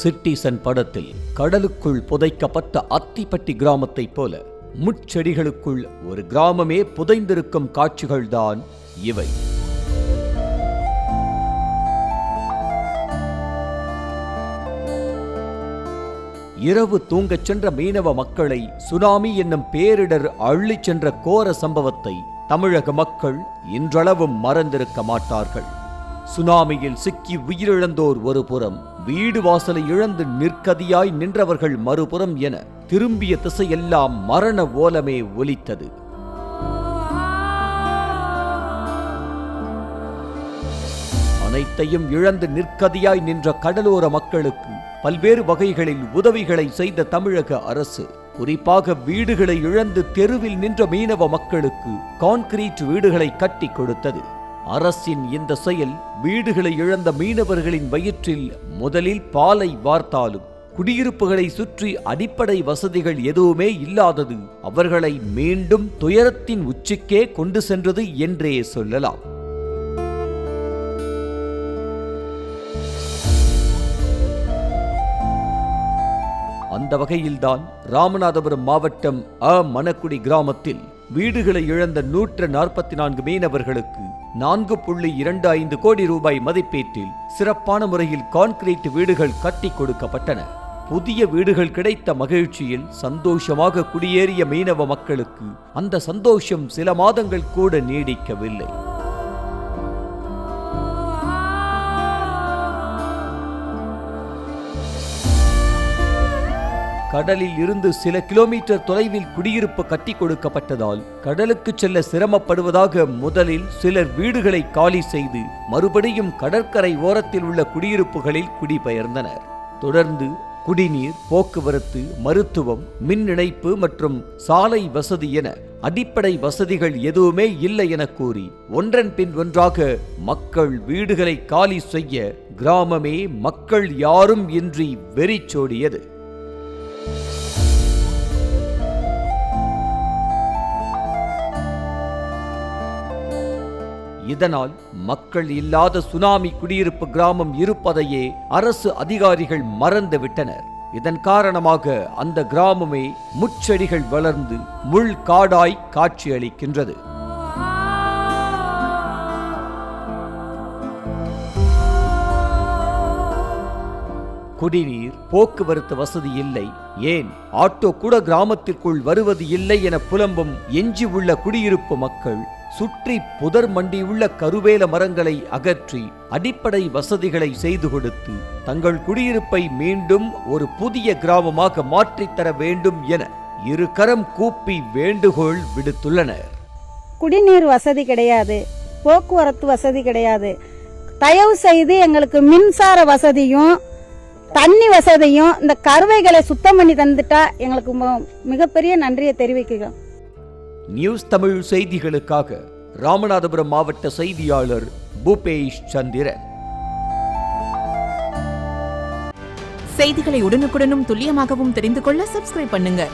Citizen படத்தில் கடலுக்குள் புதைக்கப்பட்ட அத்திப்பட்டி கிராமத்தைப் போல முட்செடிகளுக்குள் ஒரு கிராமமே புதைந்திருக்கும் காட்சிகள்தான் இவை. இரவு தூங்கச் சென்ற மீனவ மக்களை சுனாமி என்னும் பேரிடர் அள்ளிச் சென்ற கோர சம்பவத்தை தமிழக மக்கள் இன்றளவும் மறந்திருக்க மாட்டார்கள். சுனாமியில் சிக்கி உயிரிழந்தோர் ஒரு புறம், வீடு வாசலை இழந்து நிற்கதியாய் நின்றவர்கள் மறுபுறம் என திரும்பிய திசையெல்லாம் மரண ஓலமே ஒலித்தது. அனைத்தையும் இழந்து நிற்கதியாய் நின்ற கடலோர மக்களுக்கு பல்வேறு வகைகளில் உதவிகளை செய்த தமிழக அரசு, குறிப்பாக வீடுகளை இழந்து தெருவில் நின்ற மீனவ மக்களுக்கு கான்கிரீட் வீடுகளை கட்டி கொடுத்தது. அரசின் இந்த செயல் வீடுகளை இழந்த மீனவர்களின் வயிற்றில் முதலில் பாலை வார்த்தாலும் குடியிருப்புகளை சுற்றி அடிப்படை வசதிகள் எதுவுமே இல்லாதது அவர்களை மீண்டும் துயரத்தின் உச்சிக்கே கொண்டு சென்றது என்றே சொல்லலாம். அந்த வகையில்தான் ராமநாதபுரம் மாவட்டம் மணக்குடி கிராமத்தில் வீடுகளை இழந்த 144 மீனவர்களுக்கு 4.25 கோடி ரூபாய் மதிப்பீட்டில் சிறப்பான முறையில் கான்கிரீட் வீடுகள் கட்டி கொடுக்கப்பட்டன. புதிய வீடுகள் கிடைத்த மகிழ்ச்சியில் சந்தோஷமாக குடியேறிய மீனவ மக்களுக்கு அந்த சந்தோஷம் சில மாதங்கள் கூட நீடிக்கவில்லை. கடலில் இருந்து சில கிலோமீட்டர் தொலைவில் குடியிருப்பு கட்டி கொடுக்கப்பட்டதால் கடலுக்கு செல்ல சிரமப்படுவதாக முதலில் சிலர் வீடுகளை காலி செய்து மறுபடியும் கடற்கரை ஓரத்தில் உள்ள குடியிருப்புகளில் குடிபெயர்ந்தனர். தொடர்ந்து குடிநீர், போக்குவரத்து, மருத்துவம், மின் இணைப்பு மற்றும் சாலை வசதி என அடிப்படை வசதிகள் எதுவுமே இல்லை என கூறி ஒன்றன் பின் ஒன்றாக மக்கள் வீடுகளை காலி செய்ய கிராமமே மக்கள் யாரும் இன்றி வெறிச்சோடியது. இதனால் மக்கள் இல்லாத சுனாமி குடியிருப்பு கிராமம் இருப்பதையே அரசு அதிகாரிகள் மறந்துவிட்டனர். இதன் காரணமாக அந்த கிராமமே முட்செடிகள் வளர்ந்து முள் காடாய் காட்சியளிக்கின்றது. குடிநீர், போக்குவரத்து வசதி இல்லை, ஏன் ஆட்டோ கூட கிராமத்திற்குள் வருவது இல்லை என புலம்பும் எஞ்சி உள்ள குடியிருப்பு மக்கள் சுற்றி புதர் மண்டியுள்ள கருவேல மரங்களை அகற்றி அடிப்படை வசதிகளை செய்து கொடுத்து தங்கள் குடியிருப்பை மீண்டும் ஒரு புதிய கிராமமாக மாற்றித்தர வேண்டும் என இரு கரம் கூப்பி வேண்டுகோள் விடுத்துள்ளனர். குடிநீர் வசதி கிடையாது, போக்குவரத்து வசதி கிடையாது. தயவு செய்து எங்களுக்கு மின்சார வசதியும் தண்ணி வசதியும் இந்த கருவைகளை சுத்தம் பண்ணி தந்துட்டா எங்களுக்கு மிகப்பெரிய நன்றியை தெரிவிக்கிறோம். நியூஸ் தமிழ் செய்திகளுக்காக ராமநாதபுரம் மாவட்ட செய்தியாளர் பூபேஷ் சந்திரன். செய்திகளை உடனுக்குடனும் துல்லியமாகவும் தெரிந்து கொள்ள சப்ஸ்கிரைப் பண்ணுங்க.